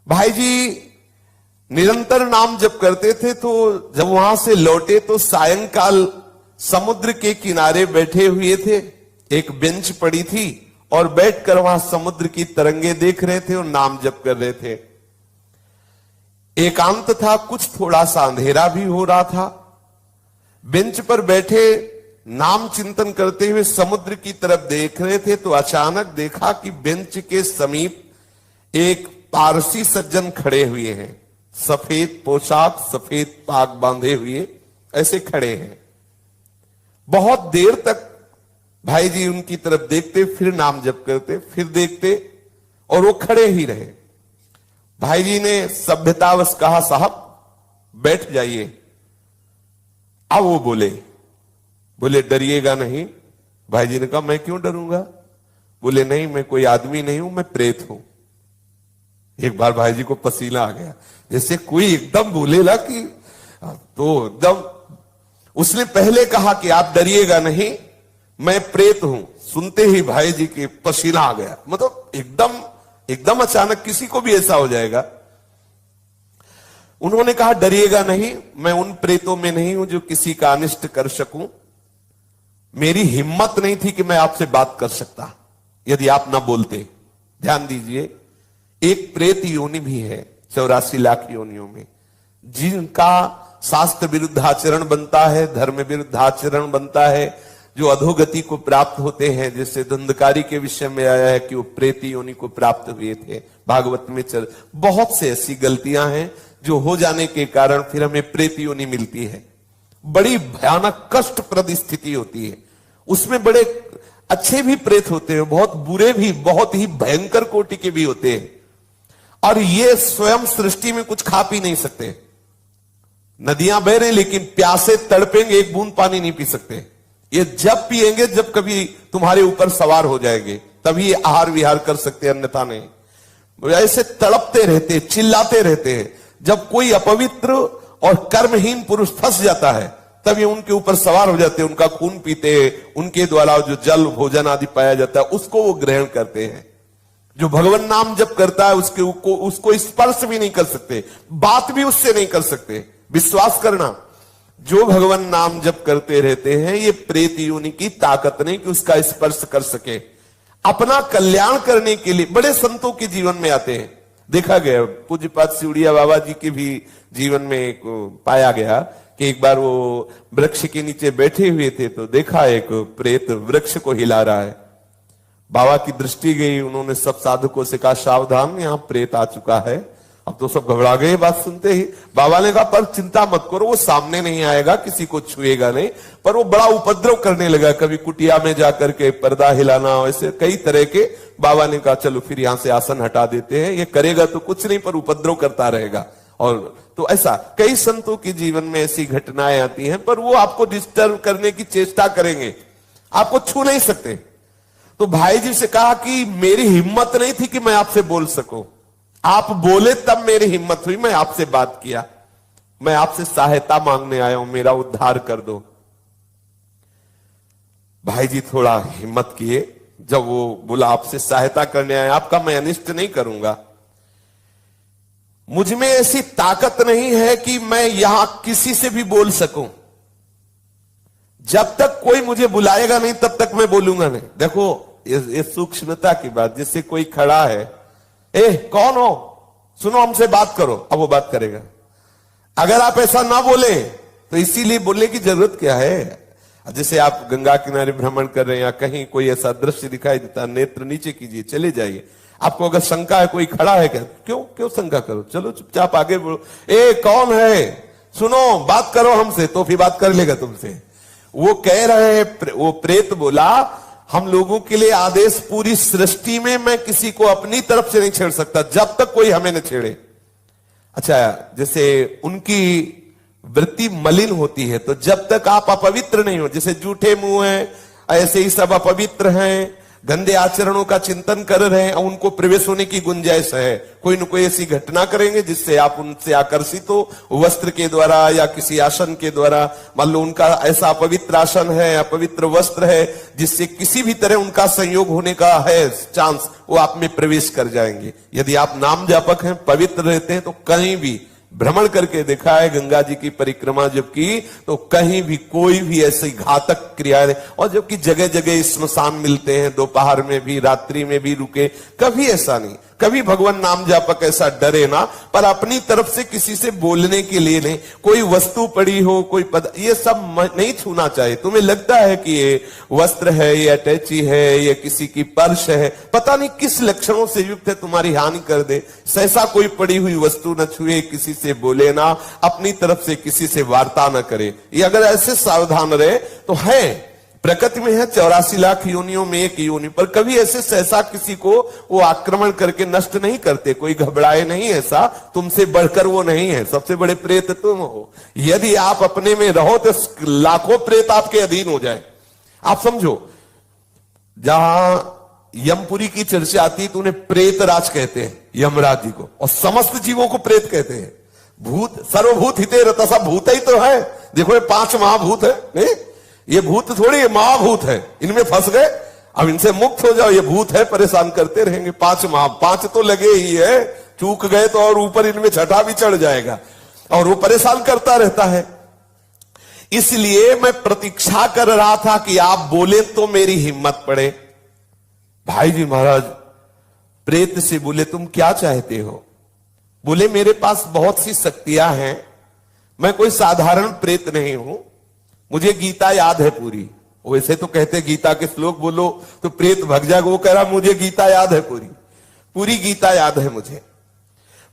भाई जी निरंतर नाम जप करते थे, तो जब वहां से लौटे तो सायंकाल समुद्र के किनारे बैठे हुए थे। एक बेंच पड़ी थी और बैठकर वहां समुद्र की तरंगे देख रहे थे और नाम जप कर रहे थे। एकांत था, कुछ थोड़ा सा अंधेरा भी हो रहा था। बेंच पर बैठे नाम चिंतन करते हुए समुद्र की तरफ देख रहे थे, तो अचानक देखा कि बेंच के समीप एक पारसी सज्जन खड़े हुए हैं। सफेद पोशाक, सफेद पाग बांधे हुए ऐसे खड़े हैं। बहुत देर तक भाई जी उनकी तरफ देखते, फिर नाम जप करते, फिर देखते और वो खड़े ही रहे। भाई जी ने सभ्यतावश कहा, साहब बैठ जाइए। अब वो बोले डरिएगा नहीं। भाई जी ने कहा, मैं क्यों डरूंगा? बोले नहीं, मैं कोई आदमी नहीं हूं, मैं प्रेत हूं। एक बार भाई जी को पसीना आ गया, जैसे कोई एकदम बोलेला कि तो एकदम। उसने पहले कहा कि आप डरिएगा नहीं, मैं प्रेत हूं। सुनते ही भाई जी के पसीना आ गया। मतलब एकदम अचानक किसी को भी ऐसा हो जाएगा। उन्होंने कहा, डरिएगा नहीं, मैं उन प्रेतों में नहीं हूं जो किसी का अनिष्ट कर सकूं। मेरी हिम्मत नहीं थी कि मैं आपसे बात कर सकता यदि आप ना बोलते। ध्यान दीजिए, एक प्रेत योनि भी है 84 लाख योनियों में, जिनका शास्त्र विरुद्ध आचरण बनता है, धर्म विरुद्ध आचरण बनता है, जो अधोगति को प्राप्त होते हैं। जैसे धंधकारी के विषय में आया है कि वो प्रेत योनि को प्राप्त हुए थे, भागवत में चल। बहुत से ऐसी गलतियां हैं जो हो जाने के कारण फिर हमें प्रेत योनि मिलती है। बड़ी भयानक कष्टप्रद स्थिति होती है। उसमें बड़े अच्छे भी प्रेत होते हैं, बहुत बुरे भी, बहुत ही भयंकर कोटि के भी होते हैं। और ये स्वयं सृष्टि में कुछ खा पी नहीं सकते। नदियां बह रही लेकिन प्यासे तड़पेंगे, एक बूंद पानी नहीं पी सकते। ये जब पिएंगे जब कभी तुम्हारे ऊपर सवार हो जाएंगे, तभी ये आहार विहार कर सकते हैं, अन्यथा नहीं। ऐसे तड़पते रहते, चिल्लाते रहते हैं। जब कोई अपवित्र और कर्महीन पुरुष फंस जाता है, तब ये उनके ऊपर सवार हो जाते हैं, उनका खून पीते हैं, उनके द्वारा जो जल भोजन आदि पाया जाता है उसको वो ग्रहण करते हैं। जो भगवान नाम जप करता है उसको स्पर्श भी नहीं कर सकते, बात भी उससे नहीं कर सकते। विश्वास करना, जो भगवान नाम जप करते रहते हैं, ये प्रेत योनि की ताकत नहीं कि उसका स्पर्श कर सके। अपना कल्याण करने के लिए बड़े संतों के जीवन में आते हैं। देखा गया, पूज्यपाद सिवड़िया बाबा जी के भी जीवन में पाया गया कि एक बार वो वृक्ष के नीचे बैठे हुए थे, तो देखा एक प्रेत वृक्ष को हिला रहा है। बाबा की दृष्टि गई, उन्होंने सब साधकों से कहा, सावधान, यहां प्रेत आ चुका है। अब तो सब घबरा गए बात सुनते ही। बाबा ने कहा, पर चिंता मत करो, वो सामने नहीं आएगा, किसी को छुएगा नहीं। पर वो बड़ा उपद्रव करने लगा, कभी कुटिया में जाकर के पर्दा हिलाना, ऐसे कई तरह के। बाबा ने कहा, चलो फिर यहां से आसन हटा देते हैं, ये करेगा तो कुछ नहीं पर उपद्रव करता रहेगा। और तो ऐसा कई संतों के जीवन में ऐसी घटनाएं आती हैं, पर वो आपको डिस्टर्ब करने की चेष्टा करेंगे, आपको छू नहीं सकते। तो भाई जी से कहा कि मेरी हिम्मत नहीं थी कि मैं आपसे बोल सकूं, आप बोले तब मेरी हिम्मत हुई, मैं आपसे बात किया। मैं आपसे सहायता मांगने आया हूं, मेरा उद्धार कर दो। भाई जी थोड़ा हिम्मत किए। जब वो बोला, आपसे सहायता करने आया, आपका मैं अनिष्ट नहीं करूंगा। मुझ में ऐसी ताकत नहीं है कि मैं यहां किसी से भी बोल सकूं। जब तक कोई मुझे बुलाएगा नहीं तब तक मैं बोलूंगा नहीं। देखो ये सूक्ष्मता की बात। जैसे कोई खड़ा है, कौन हो, सुनो हमसे बात करो, अब वो बात करेगा। अगर आप ऐसा ना बोले तो इसीलिए बोलने की जरूरत क्या है? जैसे आप गंगा किनारे भ्रमण कर रहे हैं या कहीं कोई ऐसा दृश्य दिखाई देता, नेत्र नीचे कीजिए, चले जाइए। आपको अगर शंका है कोई खड़ा है क्या, क्यों शंका करो, चलो चुपचाप आगे बोलो। कौन है, सुनो बात करो हमसे, तो फिर बात कर लेगा तुमसे। वो कह रहे हैं, वो प्रेत बोला, हम लोगों के लिए आदेश, पूरी सृष्टि में मैं किसी को अपनी तरफ से नहीं छेड़ सकता जब तक कोई हमें न छेड़े। अच्छा, जैसे उनकी वृत्ति मलिन होती है, तो जब तक आप अपवित्र नहीं हो, जैसे जूठे मुंह हैं, ऐसे ही सब अपवित्र हैं, गंदे आचरणों का चिंतन कर रहे हैं और उनको प्रवेश होने की गुंजाइश है, कोई न कोई ऐसी घटना करेंगे जिससे आप उनसे आकर्षित हो, वस्त्र के द्वारा या किसी आसन के द्वारा। मान लो उनका ऐसा अपवित्र आसन है, अपवित्र वस्त्र है, जिससे किसी भी तरह उनका संयोग होने का है चांस, वो आप में प्रवेश कर जाएंगे। यदि आप नाम जापक हैं, पवित्र रहते हैं, तो कहीं भी भ्रमण करके देखा है, गंगा जी की परिक्रमा जब की तो कहीं भी कोई भी ऐसी घातक क्रिया नहीं। और जबकि जगह जगह स्मशान मिलते हैं, दोपहर में भी रात्रि में भी रुके, कभी ऐसा नहीं, कभी भगवान नाम जापक ऐसा डरे ना, पर अपनी तरफ से किसी से बोलने के लिए नहीं। कोई वस्तु पड़ी हो, कोई पद, ये सब नहीं छूना चाहिए। तुम्हें लगता है कि ये वस्त्र है, ये अटैची है, ये किसी की पर्स है, पता नहीं किस लक्षणों से युक्त है, तुम्हारी हानि कर दे, ऐसा कोई पड़ी हुई वस्तु न छुए, किसी से बोले ना, अपनी तरफ से किसी से वार्ता न करे। ये अगर ऐसे सावधान रहे तो है, प्रकृति में है 84 लाख योनियों में एक योनि, पर कभी ऐसे सहसा किसी को वो आक्रमण करके नष्ट नहीं करते, कोई घबराए नहीं, ऐसा तुमसे बढ़कर वो नहीं है, सबसे बड़े प्रेत तुम हो। यदि आप अपने में रहो तो लाखों प्रेत आपके अधीन हो जाए। आप समझो, जहां यमपुरी की चर्चा आती है तो उन्हें प्रेत राज कहते हैं, यमराज जी को, और समस्त जीवों को प्रेत कहते हैं। भूत सर्वभूत हिते रता, सब भूत ही तो है। देखो ये 5 महाभूत है, नहीं ये भूत थोड़ी, ये महाभूत है, इनमें फंस गए, अब इनसे मुक्त हो जाओ। ये भूत है, परेशान करते रहेंगे। 5 तो लगे ही है, चूक गए तो और ऊपर इनमें छठा भी चढ़ जाएगा, और वो परेशान करता रहता है। इसलिए मैं प्रतीक्षा कर रहा था कि आप बोले तो मेरी हिम्मत पड़े। भाई जी महाराज प्रेत से बोले, तुम क्या चाहते हो? बोले, मेरे पास बहुत सी शक्तियां हैं, मैं कोई साधारण प्रेत नहीं हूं, मुझे गीता याद है पूरी। वैसे तो कहते गीता के श्लोक बोलो तो प्रेत भग जाएगा, वो कह रहा मुझे गीता याद है पूरी गीता याद है मुझे।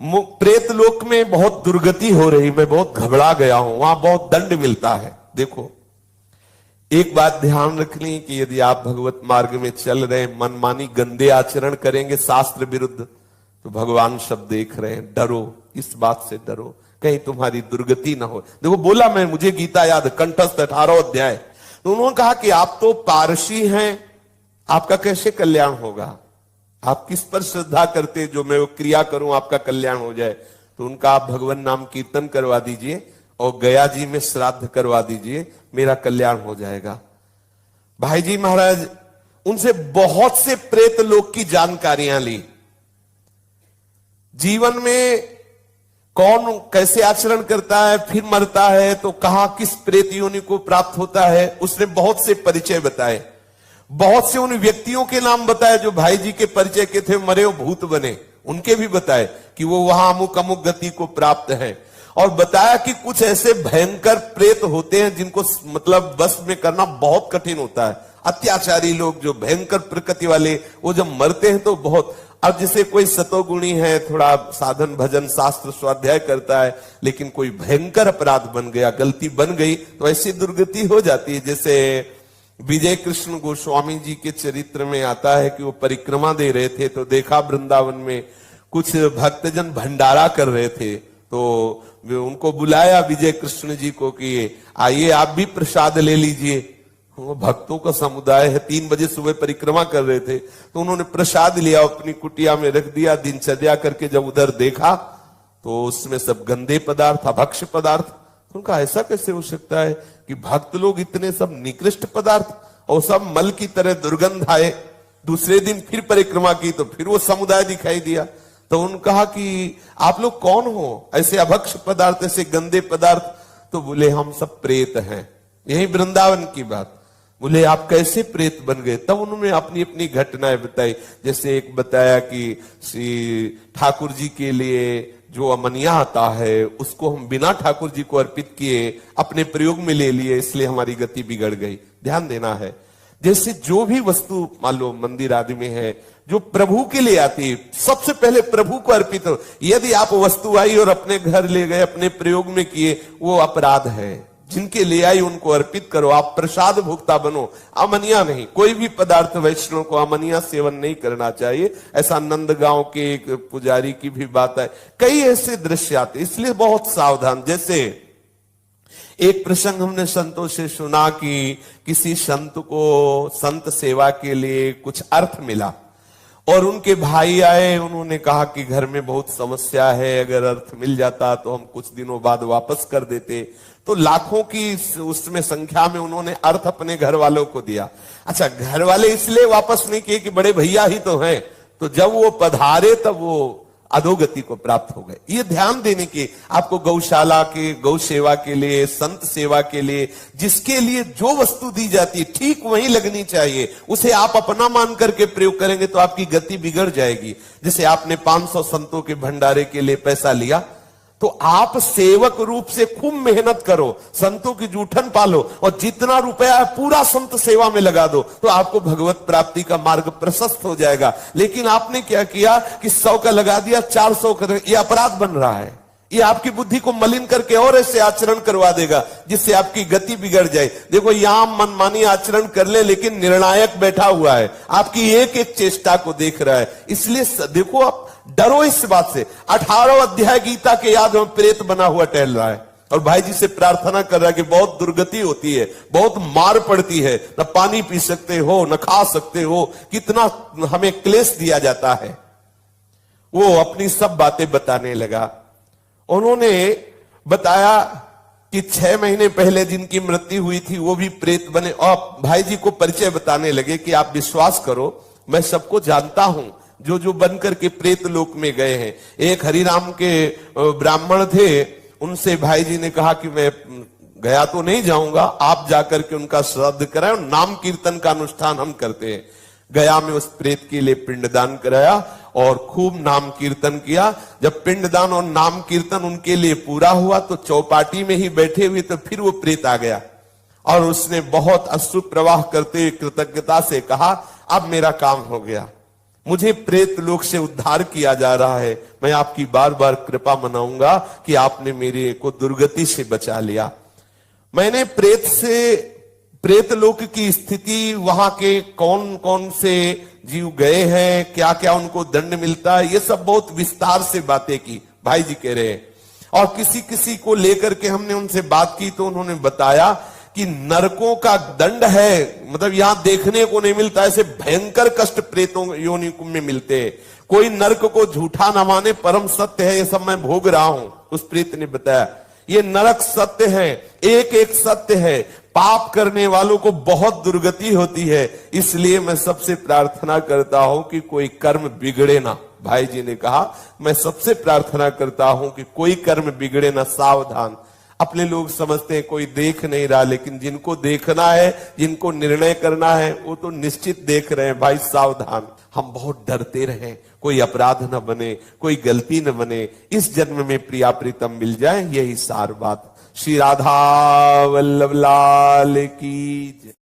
प्रेत लोक में बहुत दुर्गति हो रही, मैं बहुत घबरा गया हूं, वहां बहुत दंड मिलता है। देखो एक बात ध्यान रखनी कि यदि आप भगवत मार्ग में चल रहे, मनमानी गंदे आचरण करेंगे शास्त्र विरुद्ध, तो भगवान सब देख रहे हैं। डरो, इस बात से डरो कहीं तुम्हारी दुर्गति ना हो। देखो बोला मैं, मुझे गीता याद, कंठस्थ 18 अध्याय। तो उन्होंने कहा कि आप तो पारसी हैं, आपका कैसे कल्याण होगा? आप किस पर श्रद्धा करते जो मैं वो क्रिया करूं आपका कल्याण हो जाए? तो उनका आप भगवान नाम कीर्तन करवा दीजिए और गया जी में श्राद्ध करवा दीजिए, मेरा कल्याण हो जाएगा। भाई जी महाराज उनसे बहुत से प्रेत लोक की जानकारियां ली। जीवन में कौन कैसे आचरण करता है, फिर मरता है तो कहां किस प्रेत योनि को प्राप्त होता है, उसने बहुत से परिचय बताए। बहुत से उन व्यक्तियों के नाम बताए जो भाई जी के परिचय के थे, मरे वो भूत बने, उनके भी बताए कि वो वहां अमुक अमुक गति को प्राप्त है। और बताया कि कुछ ऐसे भयंकर प्रेत होते हैं जिनको मतलब बस में करना बहुत कठिन होता है। अत्याचारी लोग जो भयंकर प्रकृति वाले, वो जब मरते हैं तो बहुत, अब जैसे कोई सतोगुणी है, थोड़ा साधन भजन शास्त्र स्वाध्याय करता है, लेकिन कोई भयंकर अपराध बन गया, गलती बन गई, तो ऐसी दुर्गति हो जाती है। जैसे विजय कृष्ण गोस्वामी जी के चरित्र में आता है कि वो परिक्रमा दे रहे थे, तो देखा वृंदावन में कुछ भक्तजन भंडारा कर रहे थे, तो उनको बुलाया विजय कृष्ण जी को कि आइए आप भी प्रसाद ले लीजिए। वो भक्तों का समुदाय है, 3 बजे सुबह परिक्रमा कर रहे थे, तो उन्होंने प्रसाद लिया, अपनी कुटिया में रख दिया। दिनचर्या करके जब उधर देखा तो उसमें सब गंदे पदार्थ, अभक्ष्य पदार्थ। उनका ऐसा कैसे हो सकता है कि भक्त लोग इतने सब निकृष्ट पदार्थ, और सब मल की तरह दुर्गंध आए। दूसरे दिन फिर परिक्रमा की तो फिर वो समुदाय दिखाई दिया। तो उन्होंने कहा कि आप लोग कौन हो, ऐसे अभक्ष्य पदार्थ, ऐसे गंदे पदार्थ? तो बोले हम सब प्रेत हैं। यही वृंदावन की बात। बोले आप कैसे प्रेत बन गए? तब उन्होंने अपनी अपनी घटनाएं बताई। जैसे एक बताया कि श्री ठाकुर जी के लिए जो अमनिया आता है उसको हम बिना ठाकुर जी को अर्पित किए अपने प्रयोग में ले लिए, इसलिए हमारी गति बिगड़ गई। ध्यान देना है, जैसे जो भी वस्तु मान लो मंदिर आदि में है जो प्रभु के लिए आती है, सबसे पहले प्रभु को अर्पित हो। यदि आप वस्तु आई और अपने घर ले गए, अपने प्रयोग में किए, वो अपराध है। जिनके ले आई उनको अर्पित करो, आप प्रसाद भोक्ता बनो, अमनिया नहीं। कोई भी पदार्थ वैष्णव को अमनिया सेवन नहीं करना चाहिए। ऐसा नंदगांव के एक पुजारी की भी बात है। कई ऐसे दृश्य आते, इसलिए बहुत सावधान। जैसे एक प्रसंग हमने संतों से सुना कि किसी संत को संत सेवा के लिए कुछ अर्थ मिला और उनके भाई आए, उन्होंने कहा कि घर में बहुत समस्या है, अगर अर्थ मिल जाता तो हम कुछ दिनों बाद वापस कर देते। तो लाखों की उसमें संख्या में उन्होंने अर्थ अपने घर वालों को दिया। अच्छा, घर वाले इसलिए वापस नहीं किए कि बड़े भैया ही तो हैं, तो जब वो पधारे तब वो अधोगति को प्राप्त हो गए। ये ध्यान देने की, आपको गौशाला के, गौ सेवा के लिए, संत सेवा के लिए, जिसके लिए जो वस्तु दी जाती है ठीक वही लगनी चाहिए। उसे आप अपना मान करके प्रयोग करेंगे तो आपकी गति बिगड़ जाएगी। जैसे आपने 500 संतों के भंडारे के लिए पैसा लिया, तो आप सेवक रूप से खूब मेहनत करो, संतों की जूठन पालो और जितना रुपया है पूरा संत सेवा में लगा दो, तो आपको भगवत प्राप्ति का मार्ग प्रशस्त हो जाएगा। लेकिन आपने क्या किया कि 100 का लगा दिया, 400 का, यह अपराध बन रहा है। ये आपकी बुद्धि को मलिन करके और ऐसे आचरण करवा देगा जिससे आपकी गति बिगड़ जाए। देखो, यहां मनमानी आचरण कर ले, लेकिन निर्णायक बैठा हुआ है, आपकी एक एक चेष्टा को देख रहा है। इसलिए देखो, आप डरो इस बात से। 18 अध्याय गीता के याद में प्रेत बना हुआ टहल रहा है और भाई जी से प्रार्थना कर रहा है कि बहुत दुर्गति होती है, बहुत मार पड़ती है, न पानी पी सकते हो, न खा सकते हो, कितना हमें क्लेश दिया जाता है। वो अपनी सब बातें बताने लगा। उन्होंने बताया कि 6 महीने पहले जिनकी मृत्यु हुई थी वो भी प्रेत बने, और भाई जी को परिचय बताने लगे कि आप विश्वास करो, मैं सबको जानता हूं जो जो बनकर के प्रेत लोक में गए हैं। एक हरिराम के ब्राह्मण थे, उनसे भाई जी ने कहा कि मैं गया तो नहीं जाऊंगा, आप जाकर के उनका श्राद्ध कराएं, नाम कीर्तन का अनुष्ठान हम करते हैं। गया में उस प्रेत के लिए पिंडदान कराया और खूब नाम कीर्तन किया। जब पिंडदान और नाम कीर्तन उनके लिए पूरा हुआ तो चौपाटी में ही बैठे हुए तो फिर वो प्रेत आ गया और उसने बहुत अश्रु प्रवाह करते हुए कृतज्ञता से कहा, अब मेरा काम हो गया, मुझे प्रेत लोक से उद्धार किया जा रहा है, मैं आपकी बार बार कृपा मनाऊंगा कि आपने मेरे को दुर्गति से बचा लिया। मैंने प्रेत लोक की स्थिति, वहां के कौन कौन से जीव गए हैं, क्या क्या उनको दंड मिलता है, ये सब बहुत विस्तार से बातें की, भाई जी कह रहे हैं। और किसी किसी को लेकर के हमने उनसे बात की तो उन्होंने बताया कि नरकों का दंड है, मतलब यहां देखने को नहीं मिलता, ऐसे भयंकर कष्ट प्रेतों योनि में मिलते हैं। कोई नरक को झूठा न माने, परम सत्य है, ये सब मैं भोग रहा हूं। उस प्रेत ने बताया ये नरक सत्य है, एक एक सत्य है, पाप करने वालों को बहुत दुर्गति होती है, इसलिए मैं सबसे प्रार्थना करता हूं कि कोई कर्म बिगड़े ना। भाई जी ने कहा, मैं सबसे प्रार्थना करता हूं कि कोई कर्म बिगड़े ना, सावधान। अपने लोग समझते हैं कोई देख नहीं रहा, लेकिन जिनको देखना है, जिनको निर्णय करना है, वो तो निश्चित देख रहे हैं। भाई सावधान, हम बहुत डरते रहे, कोई अपराध न बने, कोई गलती न बने, इस जन्म में प्रिया प्रीतम मिल जाए, यही सार बात। श्री राधा वल्लभ लाल की जय।